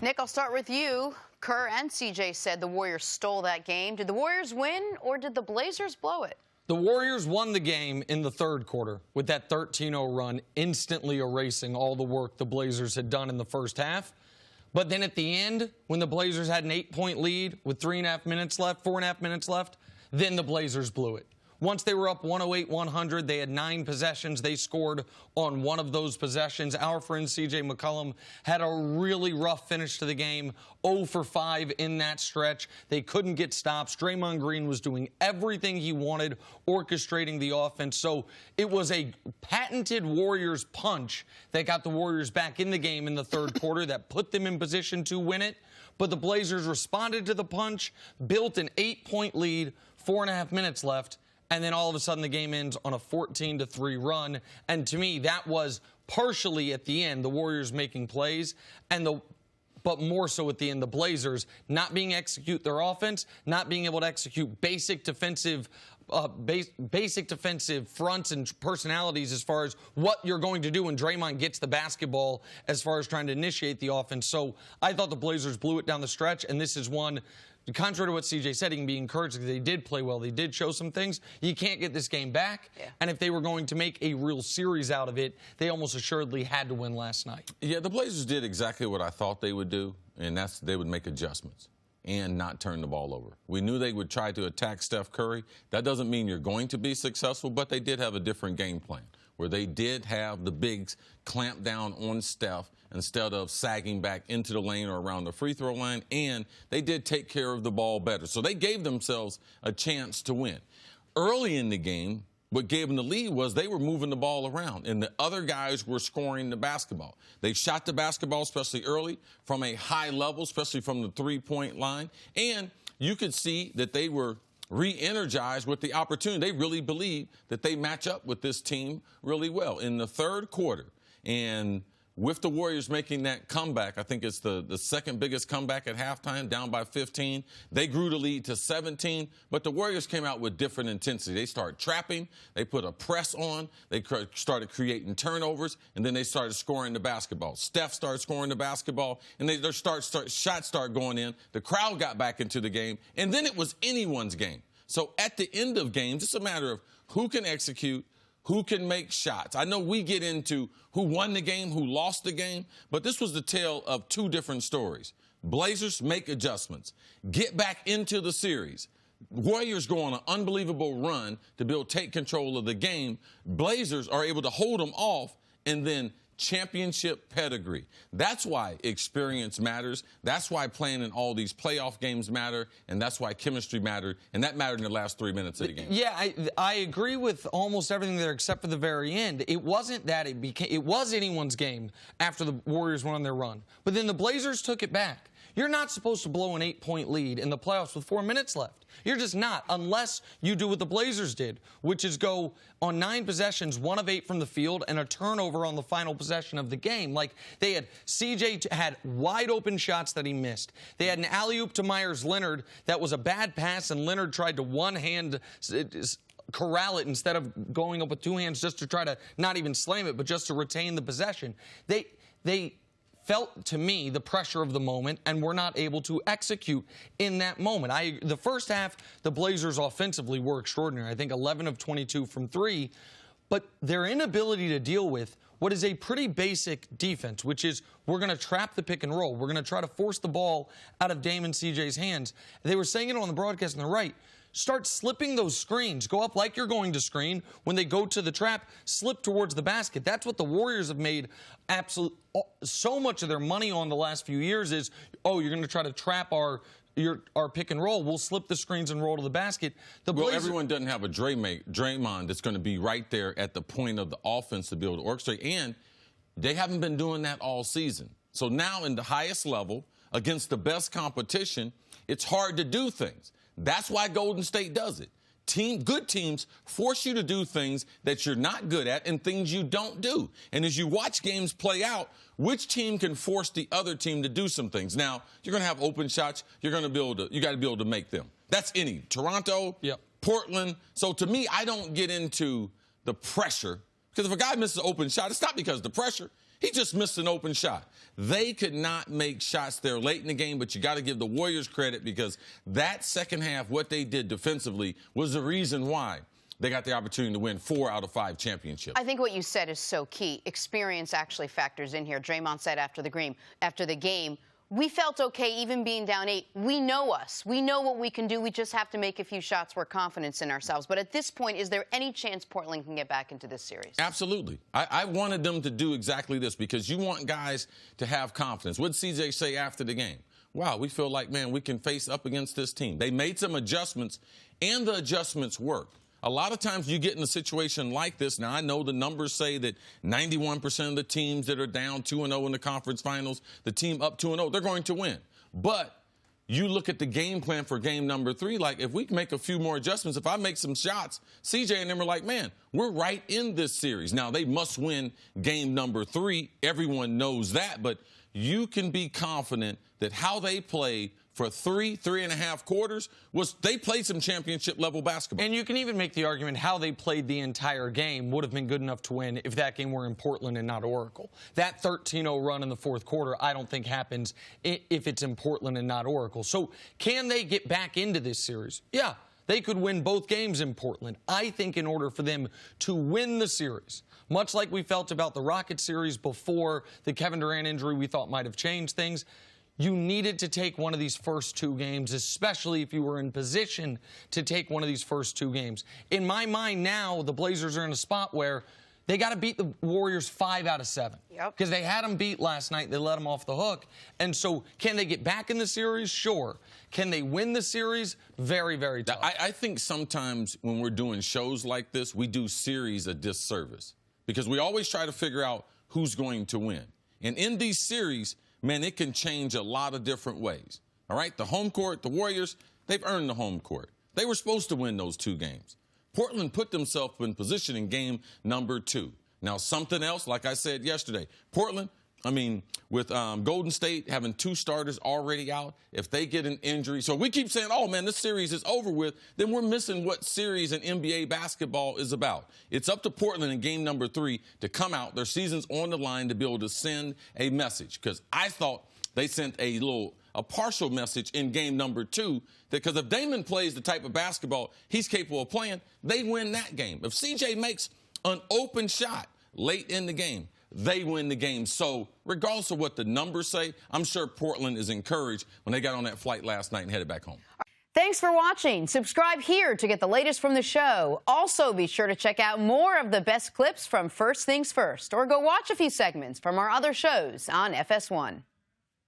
Nick, I'll start with you. Kerr and CJ said the Warriors stole that game. Did the Warriors win, or did the Blazers blow it? The Warriors won the game in the third quarter with that 13-0 run, instantly erasing all the work the Blazers had done in the first half. But then at the end, when the Blazers had an 8-point lead with 4.5 minutes left, then the Blazers blew it. Once they were up 108-100, they had 9 possessions. They scored on one of those possessions. Our friend C.J. McCollum had a really rough finish to the game, 0 for 5 in that stretch. They couldn't get stops. Draymond Green was doing everything he wanted, orchestrating the offense. So it was a patented Warriors punch that got the Warriors back in the game in the third quarter that put them in position to win it. But the Blazers responded to the punch, built an 8-point lead, 4.5 minutes left, and then all of a sudden the game ends on a 14-3 run. And to me, that was partially at the end, the Warriors making plays, but more so at the end, the Blazers not being able to execute their offense, not being able to execute basic defensive fronts and personalities as far as what you're going to do when Draymond gets the basketball as far as trying to initiate the offense. So I thought the Blazers blew it down the stretch, and this is one, contrary to what CJ said, he can be encouraged because they did play well. They did show some things. You can't get this game back. Yeah. And if they were going to make a real series out of it, they almost assuredly had to win last night. Yeah, the Blazers did exactly what I thought they would do, and that's they would make adjustments and not turn the ball over. We knew they would try to attack Steph Curry. That doesn't mean you're going to be successful, but they did have a different game plan where they did have the bigs clamp down on Steph instead of sagging back into the lane or around the free throw line, and they did take care of the ball better. So they gave themselves a chance to win. Early in the game, what gave them the lead was they were moving the ball around, and the other guys were scoring the basketball. They shot the basketball, especially early, from a high level, especially from the three-point line, and you could see that they were re-energized with the opportunity. They really believe that they match up with this team really well. In the third quarter, and with the Warriors making that comeback, I think it's the second biggest comeback at halftime, down by 15. They grew the lead to 17, but the Warriors came out with different intensity. They started trapping. They put a press on. They started creating turnovers, and then they started scoring the basketball. Steph started scoring the basketball, and their shots started going in. The crowd got back into the game, and then it was anyone's game. So at the end of games, it's a matter of who can execute, who can make shots. I know we get into who won the game, who lost the game, but this was the tale of two different stories. Blazers make adjustments, get back into the series. Warriors go on an unbelievable run to be able to take control of the game. Blazers are able to hold them off, and then championship pedigree. That's why experience matters. That's why playing in all these playoff games matter, and that's why chemistry mattered, and that mattered in the last 3 minutes of the game. Yeah, I agree with almost everything there except for the very end. It wasn't that it was anyone's game after the Warriors went on their run, but then the Blazers took it back. You're not supposed to blow an 8-point lead in the playoffs with 4 minutes left. You're just not, unless you do what the Blazers did, which is go on 9 possessions, 1 of 8 from the field, and a turnover on the final possession of the game. Like, they had, CJ had wide open shots that he missed. They had an alley-oop to Myers Leonard that was a bad pass, and Leonard tried to one-hand corral it instead of going up with 2 hands just to try to not even slam it, but just to retain the possession. They felt, to me, the pressure of the moment and were not able to execute in that moment. The first half, the Blazers offensively were extraordinary. I think 11 of 22 from 3. But their inability to deal with what is a pretty basic defense, which is we're going to trap the pick and roll. We're going to try to force the ball out of Dame and CJ's hands. They were saying it on the broadcast on the right. Start slipping those screens. Go up like you're going to screen. When they go to the trap, slip towards the basket. That's what the Warriors have made so much of their money on the last few years is, oh, you're going to try to trap our pick and roll. We'll slip the screens and roll to the basket. Well, everyone doesn't have a Draymond that's going to be right there at the point of the offense to be able to orchestrate, and they haven't been doing that all season. So now in the highest level, against the best competition, it's hard to do things. That's why Golden State does it. Good teams force you to do things that you're not good at and things you don't do. And as you watch games play out, which team can force the other team to do some things? Now, you're going to have open shots. You got to be able to make them. That's any. Toronto, Portland. So to me, I don't get into the pressure. Because if a guy misses an open shot, it's not because of the pressure. He just missed an open shot. They could not make shots there late in the game, but you got to give the Warriors credit because that second half, what they did defensively, was the reason why they got the opportunity to win 4 out of 5 championships. I think what you said is so key. Experience actually factors in here. Draymond said after the game, we felt okay even being down 8. We know us. We know what we can do. We just have to make a few shots. We're confident in ourselves. But at this point, is there any chance Portland can get back into this series? Absolutely. I wanted them to do exactly this because you want guys to have confidence. What did CJ say after the game? Wow, we feel like, man, we can face up against this team. They made some adjustments, and the adjustments worked. A lot of times you get in a situation like this. Now, I know the numbers say that 91% of the teams that are down 2-0 in the conference finals, the team up 2-0, they're going to win. But you look at the game plan for game number 3, like if we can make a few more adjustments, if I make some shots, CJ and them are like, man, we're right in this series. Now, they must win game number 3. Everyone knows that. But you can be confident that how they played for 3.5 quarters was they played some championship-level basketball. And you can even make the argument how they played the entire game would have been good enough to win if that game were in Portland and not Oracle. That 13-0 run in the fourth quarter I don't think happens if it's in Portland and not Oracle. So can they get back into this series? Yeah, they could win both games in Portland. I think in order for them to win the series, much like we felt about the Rockets series before the Kevin Durant injury we thought might have changed things, you needed to take one of these first 2 games, especially if you were in position to take one of these first 2 games. In my mind now, the Blazers are in a spot where they got to beat the Warriors 5 out of 7. Yep. Because they had them beat last night. They let them off the hook. And so can they get back in the series? Sure. Can they win the series? Very, very tough. I think sometimes when we're doing shows like this, we do series a disservice because we always try to figure out who's going to win. And in these series, man, it can change a lot of different ways. All right? The home court, the Warriors, they've earned the home court. They were supposed to win those 2 games. Portland put themselves in position in game number 2. Now, something else, like I said yesterday, Portland, with Golden State having 2 starters already out, if they get an injury. So we keep saying, oh, man, this series is over with. Then we're missing what series in NBA basketball is about. It's up to Portland in game number 3 to come out. Their season's on the line to be able to send a message. Because I thought they sent a partial message in game number 2 because if Damon plays the type of basketball he's capable of playing, they win that game. If CJ makes an open shot late in the game, they win the game. So regardless of what the numbers say, I'm sure Portland is encouraged when they got on that flight last night and headed back home. Thanks for watching. Subscribe here to get the latest from the show. Also, be sure to check out more of the best clips from First Things First, or go watch a few segments from our other shows on FS1.